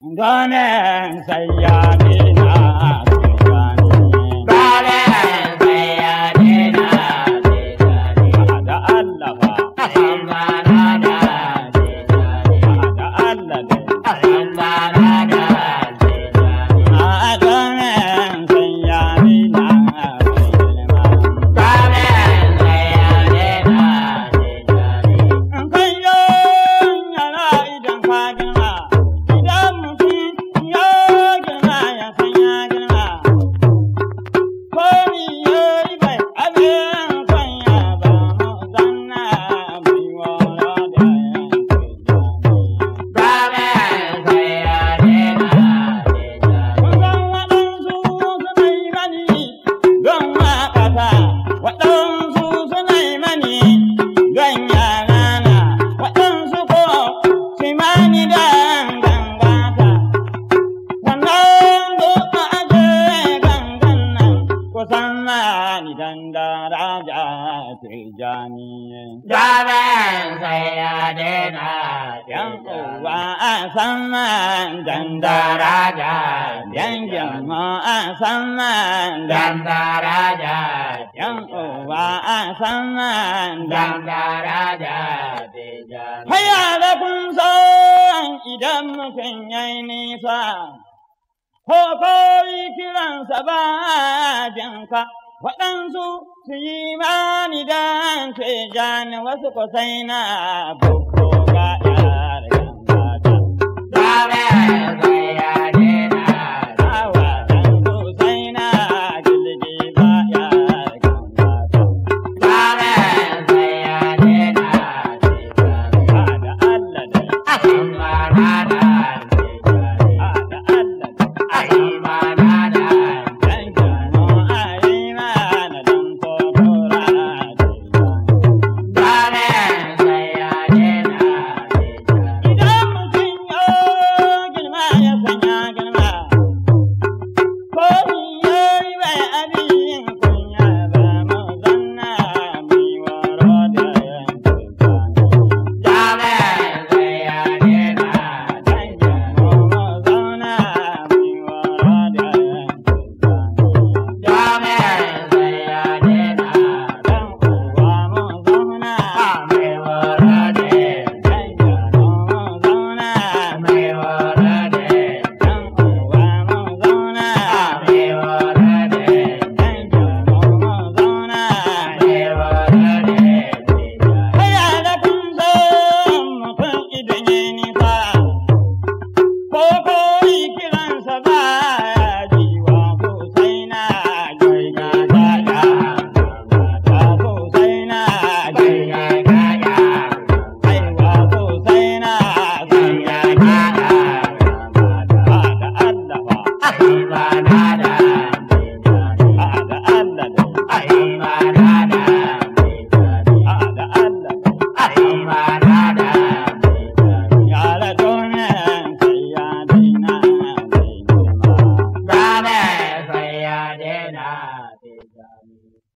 Ganen sai ya dena tijani. Ganen sai ya dena tijani. Da Allah fa. Asambana da tijani. Da Allah dai. Asambana da tijani. Ganen sai ya dena tijani. Ganen sai ya dena tijani. Kan yo yana idan ka girma. Idan mutum ya girma ya san ya girma. Ko ni yayi bai abin kwanya ba mu zanna mai wara da yan tijani. Ganen sai ya dena tijani. Kun san waɗansu suna yi mani don waƙata, waɗansu suna yi mani don yarana, waɗansu ko su mani don gangata. Sannan duk a aje gangan nan kusan mani don daraja tijani. Ganen sai ya dena Yan tijani. uwa a san man dan daraja, dangin mu a san man dan Dan daraja yan uwa a san man dan. Dan daraja tijani. Haya da kun san idan mutum ya yi nisa, ko koyi kiransa ba jinka, waɗansu su yi mani dan tijani, wasu ko sai na bukko ga yar gangata. Ganen sai ya dena Awa ɗansu sai na gilgi ba yar gangata. Ganen sai ya dena tijani. Da Allah dai, Asambana da tijani. da Allah dai. Asambana da Ganen sai ya dena tijani. Ganen sai ya dena Ganen sai ya dena mai warade mai warade mai warade mai warade tijani. Asambana